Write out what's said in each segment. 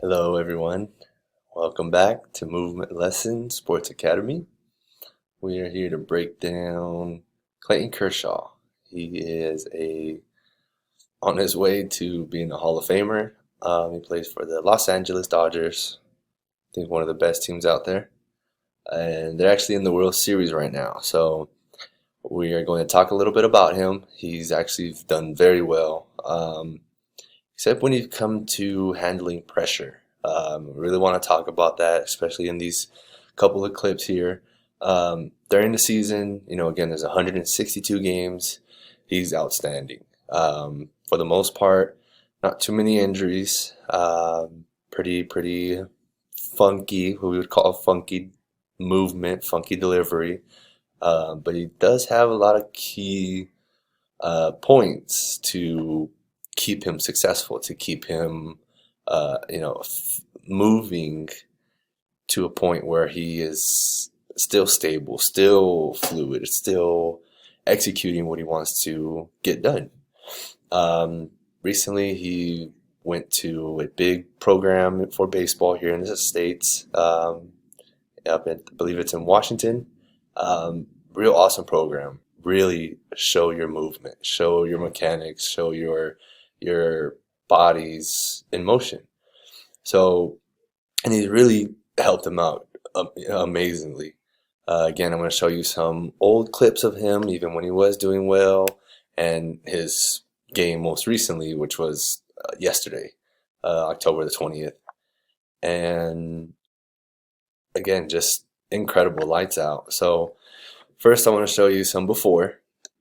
Hello, everyone. Welcome back to Movement Lesson Sports Academy. We are here to break down Clayton Kershaw. He is on his way to being a Hall of Famer. He plays for the Los Angeles Dodgers. I think one of the best teams out there, and they're actually in the World Series right now. So we are going to talk a little bit about him. He's actually done very well, except when you come to handling pressure. Really want to talk about that, especially in these couple of clips here. During the season, again, there's 162 games. He's outstanding. For the most part, not too many injuries. Pretty funky, what we would call funky movement, funky delivery. But he does have a lot of key points to keep him successful, to keep him, moving to a point where he is still stable, still fluid, still executing what he wants to get done. Recently, he went to a big program for baseball here in the States, up in, I believe it's in Washington. Real awesome program. Really show your movement, show your mechanics, show your bodies in motion. So, and he really helped him out amazingly. Again, I'm going to show you some old clips of him, even when he was doing well, and his game most recently, which was yesterday, October the 20th. And again, just incredible, lights out. So first, I want to show you some before.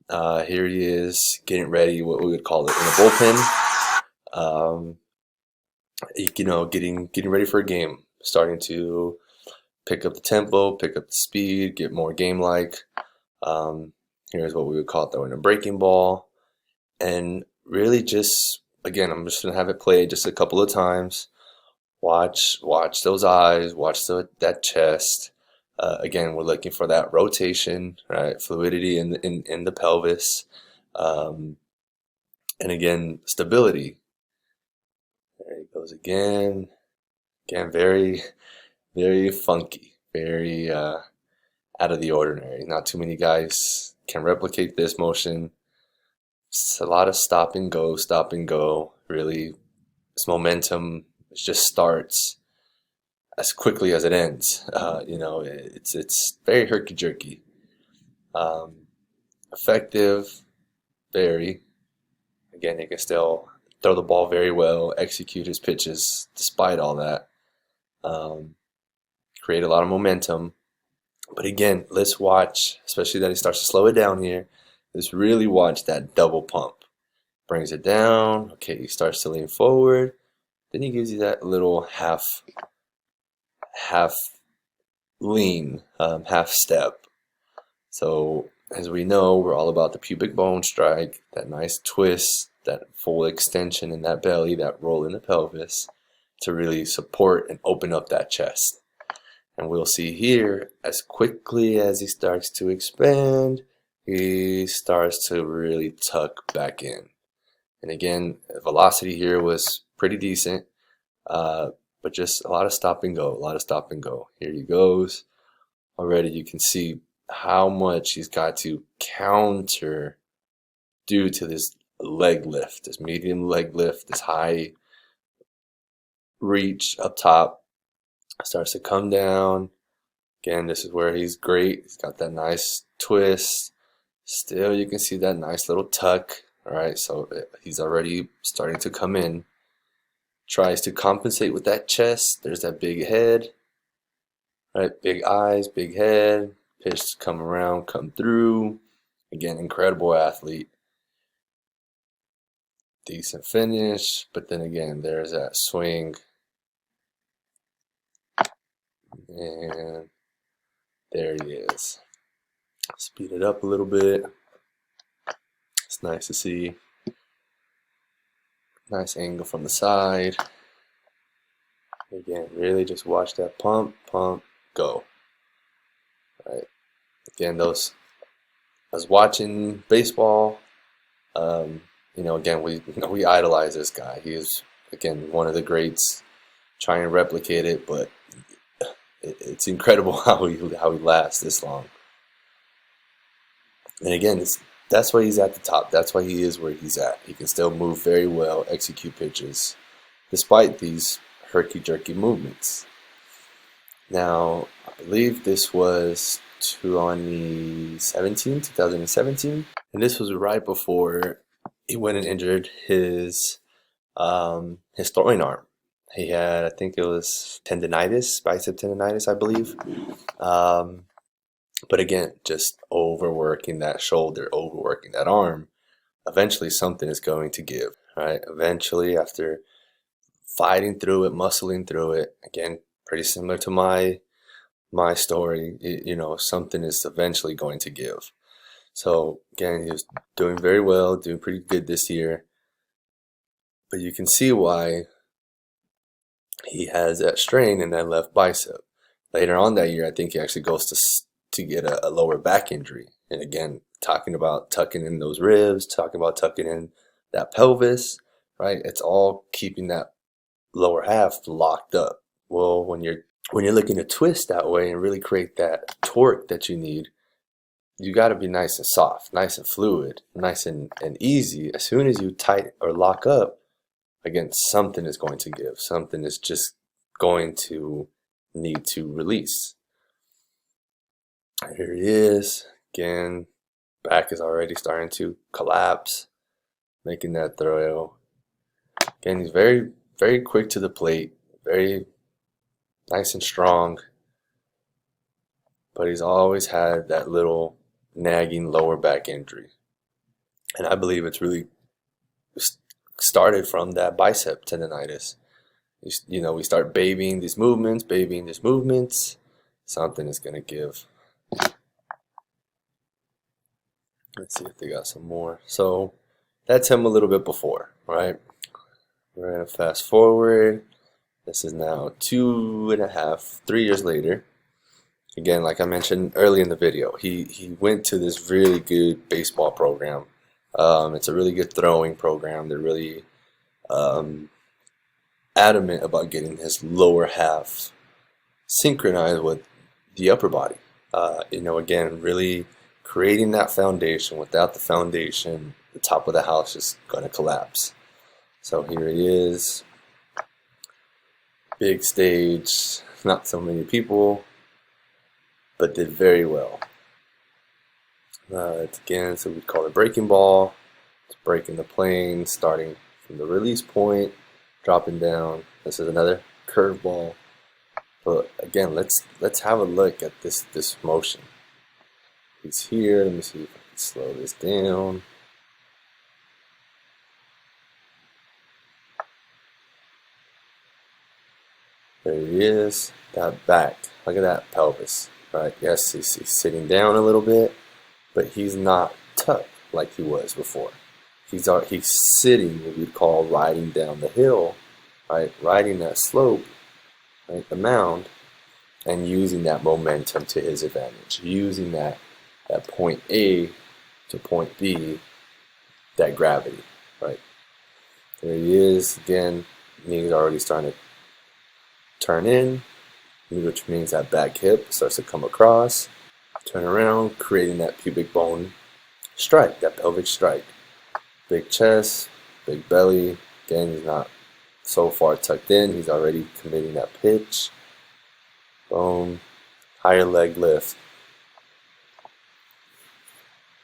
Here he is getting ready, what we would call it in the bullpen. Getting ready for a game, starting to pick up the tempo, pick up the speed, get more game-like. Here's what we would call throwing a breaking ball, and really just, again, I'm just gonna have it play just a couple of times. Watch those eyes, watch that chest. Again, we're looking for that rotation, right? Fluidity in the pelvis, and again, stability. There he goes again. Again, very, very funky, very out of the ordinary. Not too many guys can replicate this motion. It's a lot of stop and go. Really, this momentum just starts as quickly as it ends. It's very herky jerky. Effective, very. Again, he can still throw the ball very well, execute his pitches despite all that. Create a lot of momentum. But again, let's watch, especially that he starts to slow it down here. Let's really watch that double pump. Brings it down. Okay, he starts to lean forward. Then he gives you that little half lean, half step. So as we know, we're all about the pubic bone strike, that nice twist, that full extension in that belly, that roll in the pelvis to really support and open up that chest. And we'll see here, as quickly as he starts to expand, he starts to really tuck back in. And again, velocity here was pretty decent, but just a lot of stop and go, Here he goes. Already you can see how much he's got to counter due to this leg lift, this medium leg lift, this high reach up top. Starts to come down. Again, this is where he's great. He's got that nice twist. Still, you can see that nice little tuck. All right, so he's already starting to come in. Tries to compensate with that chest. There's that big head. All right, big eyes, big head. Pitch to come around, come through. Again, incredible athlete. Decent finish, but then again, there's that swing. And there he is. Speed it up a little bit. It's nice to see. Nice angle from the side. Again, really just watch that pump, go. Right. Again, I was watching baseball. Again, we idolize this guy. He is, again, one of the greats. try and replicate it, but it's incredible how he lasts this long. And again, that's why he's at the top. That's why he is where he's at. He can still move very well, execute pitches, despite these herky-jerky movements. Now, I believe this was 2017, and this was right before he went and injured his throwing arm. He had, I think it was tendonitis, bicep tendonitis, I believe. But again, just overworking that shoulder, overworking that arm. Eventually, something is going to give, right? Eventually, after fighting through it, muscling through it, again, pretty similar to my story, something is eventually going to give. So again, he was doing very well, doing pretty good this year. But you can see why he has that strain in that left bicep. Later on that year, I think he actually goes to get a lower back injury. And again, talking about tucking in those ribs, talking about tucking in that pelvis, right? It's all keeping that lower half locked up. Well, when you're looking to twist that way and really create that torque that you need, you got to be nice and soft, nice and fluid, nice and easy. As soon as you tighten or lock up, again, something is going to give. Something is just going to need to release. Here he is. Again, back is already starting to collapse, making that throw. Again, he's very, very quick to the plate, very nice and strong, but he's always had that little nagging lower back injury. And I believe it's really started from that bicep tendonitis. We start babying these movements, something is going to give. Let's see if they got some more. So that's him a little bit before, right? We're going to fast forward. This is now 3 years later. Again, like I mentioned early in the video, he went to this really good baseball program. It's a really good throwing program. They're really adamant about getting his lower half synchronized with the upper body. Again, really creating that foundation. Without the foundation, the top of the house is going to collapse. So here he is. Big stage, not so many people, but did very well. It's again, so we call it breaking ball. It's breaking the plane, starting from the release point, dropping down. This is another curveball. But again, let's have a look at this motion. He's here. Let me see if I can slow this down. There he is. That back. Look at that pelvis. Right? Yes, he's sitting down a little bit, but he's not tucked like he was before. He's sitting, what we'd call riding down the hill, right? Riding that slope, right? The mound, and using that momentum to his advantage. Using that point A to point B, that gravity, right? There he is again. Knee's already starting to turn in, which means that back hip starts to come across, turn around, creating that pubic bone strike, that pelvic strike. Big chest, big belly. Again, he's not so far tucked in. He's already committing that pitch. Boom. Higher leg lift.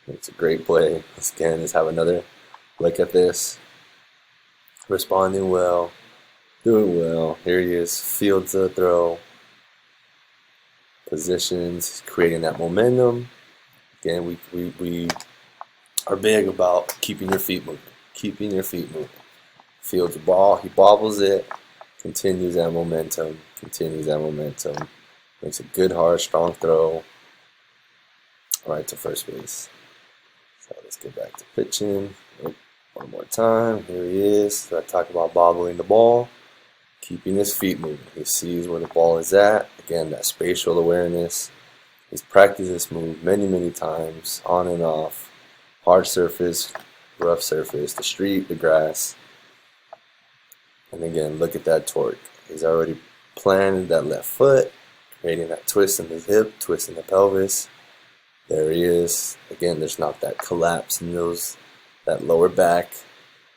It's a great play. Let's have another look at this. Responding well. Doing well. Here he is. Fields the throw. Positions. Creating that momentum. Again, we are big about keeping your feet moving. Keeping your feet moving. Fields the ball. He bobbles it. Continues that momentum. Makes a good, hard, strong throw. Right to first base. So let's get back to pitching. One more time. Here he is. So I talk about bobbling the ball. Keeping his feet moving. He sees where the ball is at. Again, that spatial awareness. He's practiced this move many, many times, on and off. Hard surface, rough surface, the street, the grass. And again, look at that torque. He's already planted that left foot, creating that twist in the hip, twist in the pelvis. There he is. Again, there's not that collapse in that lower back.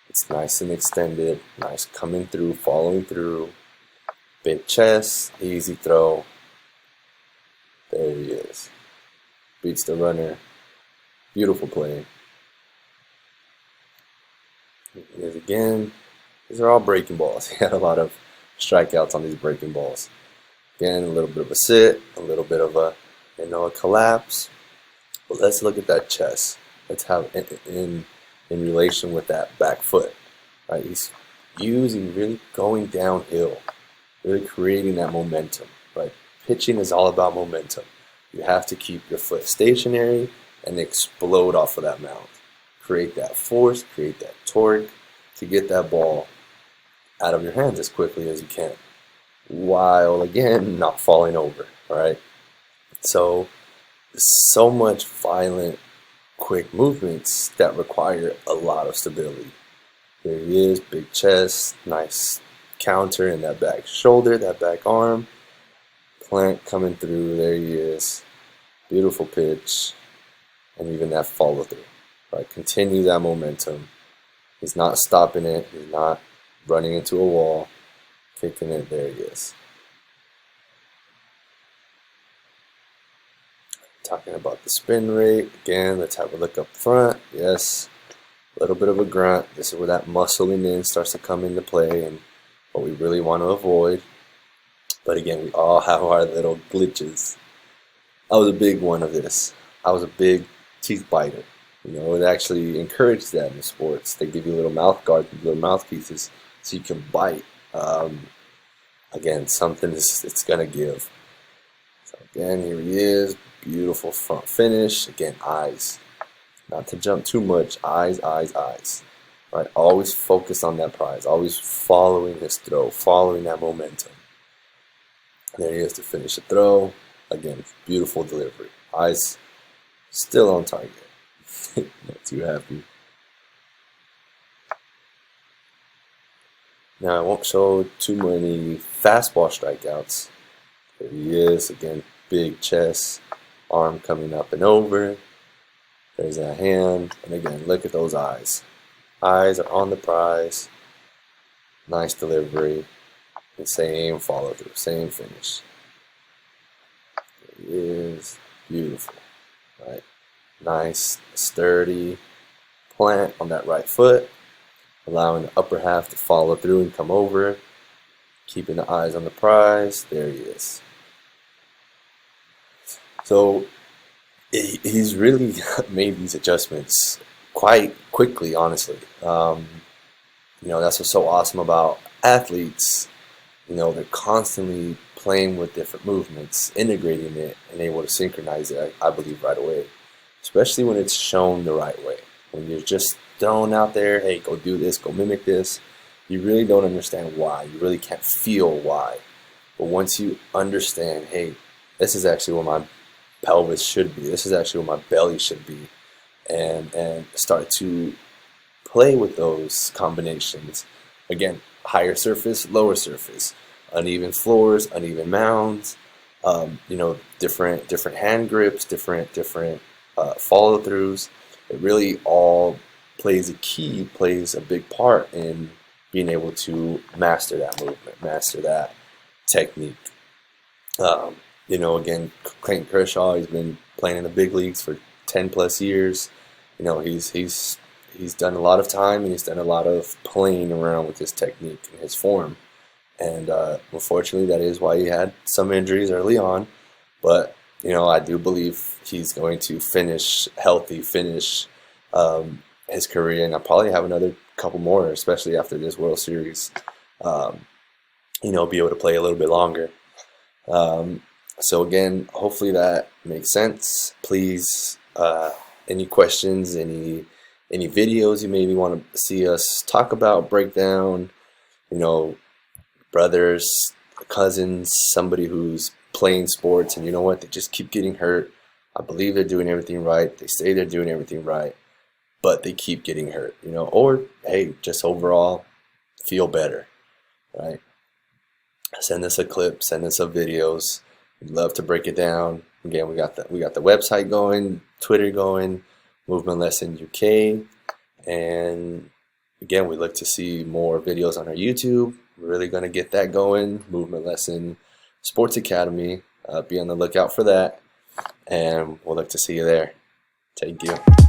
It's nice and extended, nice coming through, following through. Big chest, easy throw. There he is. Beats the runner. Beautiful play. Here's again. These are all breaking balls. He had a lot of strikeouts on these breaking balls. Again, a little bit of a sit, a little bit of a collapse. But let's look at that chest. Let's have in relation with that back foot. Right? He's really going downhill, really creating that momentum. Right? Pitching is all about momentum. You have to keep your foot stationary and explode off of that mound. Create that force, create that torque to get that ball out of your hands as quickly as you can, while again not falling over. Right? So much violent, quick movements that require a lot of stability. There he is, big chest, nice counter in that back shoulder, that back arm. Plant coming through, there he is. Beautiful pitch, and even that follow through. Right, continue that momentum. He's not stopping it, he's not running into a wall, kicking it, there he is. Talking about the spin rate, again, let's have a look up front. Yes, a little bit of a grunt. This is where that muscling in starts to come into play and what we really want to avoid. But again, we all have our little glitches. I was a big one of this. I was a big teeth biter. It actually encourages that in sports. They give you little mouth guards, little mouthpieces, so you can bite. Again, something it's gonna give. So again, here he is. Beautiful front finish. Again, eyes. Not to jump too much. Eyes, eyes, eyes. Right? Always focus on that prize. Always following his throw, following that momentum. And there he is to finish the throw. Again, beautiful delivery. Eyes still on target. Not too happy. Now I won't show too many fastball strikeouts. There he is. Again, big chest. Arm coming up and over. There's that hand. And again, look at those eyes. Eyes are on the prize. Nice delivery. The same follow through, same finish. There he is. Beautiful. Right. Nice, sturdy plant on that right foot. Allowing the upper half to follow through and come over. Keeping the eyes on the prize. There he is. So he's really made these adjustments quite quickly, honestly. That's what's so awesome about athletes. They're constantly playing with different movements, integrating it, and able to synchronize it, I believe, right away. Especially when it's shown the right way. When you're just thrown out there, hey, go do this, go mimic this, you really don't understand why. You really can't feel why. But once you understand, hey, this is actually what my pelvis should be, this is actually what my belly should be, and start to play with those combinations. Again, higher surface, lower surface, uneven floors, uneven mounds, different hand grips, different follow throughs. It really all plays a big part in being able to master that movement, master that technique. Again, Clayton Kershaw, he's been playing in the big leagues for 10 plus years. He's done a lot of time, and he's done a lot of playing around with his technique and his form. And unfortunately, that is why he had some injuries early on. But I do believe he's going to finish healthy, finish his career, and I'll probably have another couple more, especially after this World Series. Be able to play a little bit longer. So again, hopefully that makes sense. Please, any questions, any videos you maybe want to see us talk about, break down, brothers, cousins, somebody who's playing sports and they just keep getting hurt. I believe they're doing everything right. They say they're doing everything right, but they keep getting hurt, or hey, just overall feel better, right? Send us a clip, send us some videos. We'd love to break it down. Again, we got the website going, Twitter going, Movement Lesson UK, and again, we look to see more videos on our YouTube. We're really going to get that going. Movement Lesson Sports Academy. Be on the lookout for that, and we'll look to see you there. Thank you.